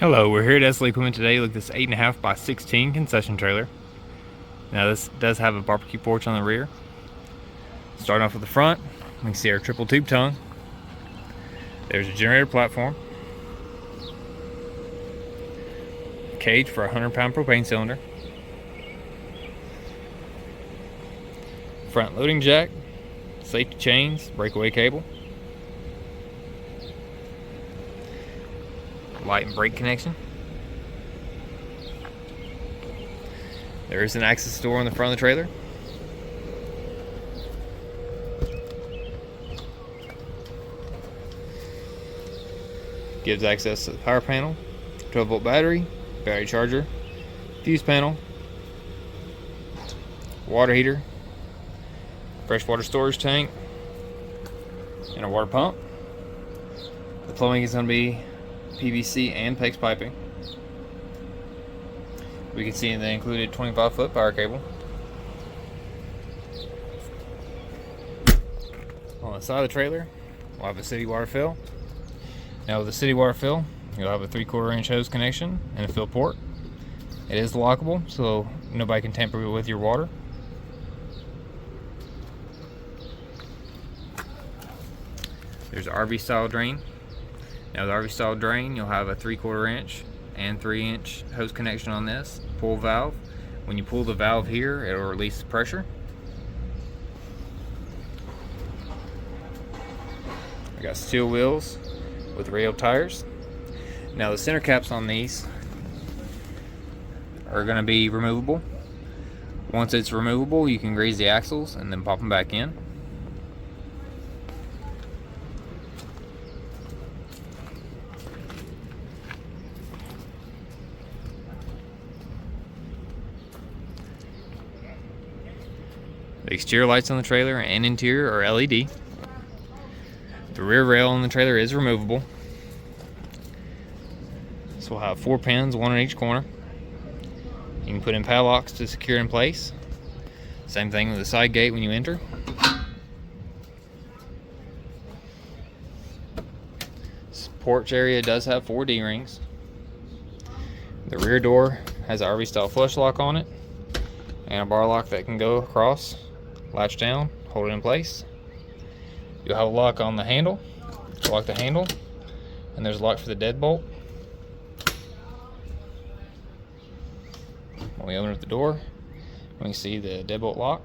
Hello, we're here at SL Equipment today. Look at this 8.5 by 16 concession trailer. Now this does have a barbecue porch on the rear. Starting off with the front, we can see our triple tube tongue. There's a generator platform. Cage for a 100-pound propane cylinder. Front loading jack, safety chains, breakaway cable. Light and brake connection. There is an access door on the front of the trailer. Gives access to the power panel, 12-volt battery, battery charger, fuse panel, water heater, freshwater storage tank, and a water pump. The plumbing is going to be PVC and PEX piping. We can see the included 25-foot power cable. On the side of the trailer, we'll have a city water fill. Now with the city water fill, you'll have a 3/4 inch hose connection and a fill port. It is lockable, so nobody can tamper with your water. There's an RV style drain. Now the RV style drain, you'll have a 3/4 inch and 3-inch hose connection on this. Pull valve. When you pull the valve here, it will release the pressure. I got steel wheels with rail tires. Now the center caps on these are going to be removable. Once it's removable, you can grease the axles and then pop them back in. The exterior lights on the trailer and interior are LED. The rear rail on the trailer is removable. So we'll have 4 pins, 1 on each corner. You can put in padlocks to secure in place. Same thing with the side gate when you enter. This porch area does have 4 D-rings. The rear door has an RV style flush lock on it and a bar lock that can go across, latch down, hold it in place. You'll have a lock on the handle, lock the handle, and there's a lock for the deadbolt. When we open up the door, we can see the deadbolt lock.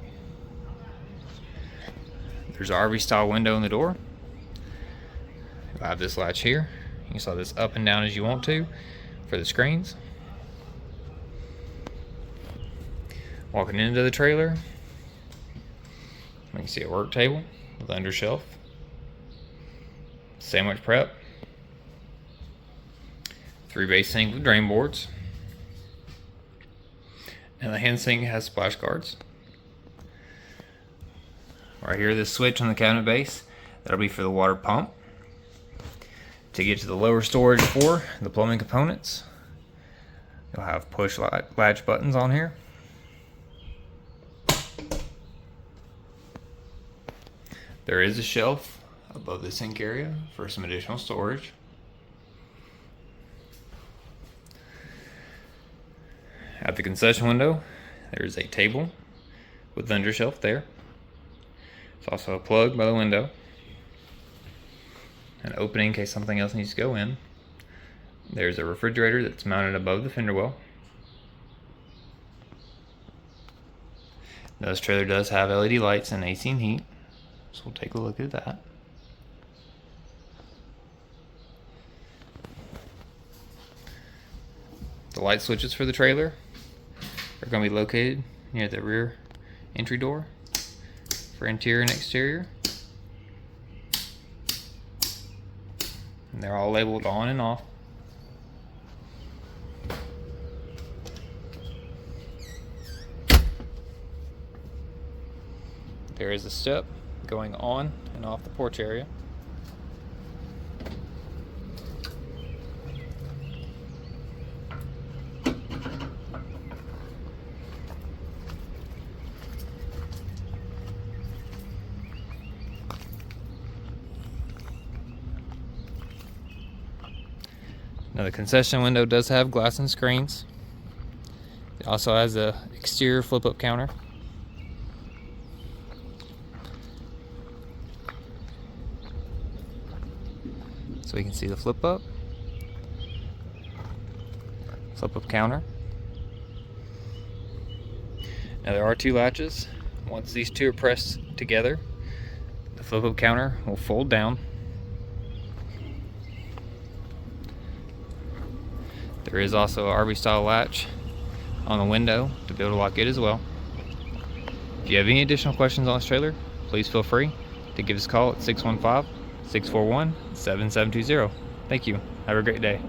There's an RV style window in the door. You'll have this latch here. You can slide this up and down as you want to for the screens. Walking into the trailer, we can see a work table with under shelf, sandwich prep, 3 base sink with drain boards, and the hand sink has splash guards. Right here, this switch on the cabinet base, that'll be for the water pump. To get to the lower storage for the plumbing components, you'll have push latch buttons on here. There is a shelf above the sink area for some additional storage. At the concession window, there's a table with under shelf there. There's also a plug by the window, an opening in case something else needs to go in. There's a refrigerator that's mounted above the fender well. Now this trailer does have LED lights and AC and heat. So we'll take a look at that. The light switches for the trailer are going to be located near the rear entry door for interior and exterior. And they're all labeled on and off. There is a step going on and off the porch area. Now the concession window does have glass and screens. It also has a exterior flip-up counter. So we can see the flip-up counter. Now there are two latches. Once these two are pressed together, the flip-up counter will fold down. There is also a RV style latch on the window to be able to lock it as well. If you have any additional questions on this trailer, please feel free to give us a call at 615-641-7720. Thank you. Have a great day.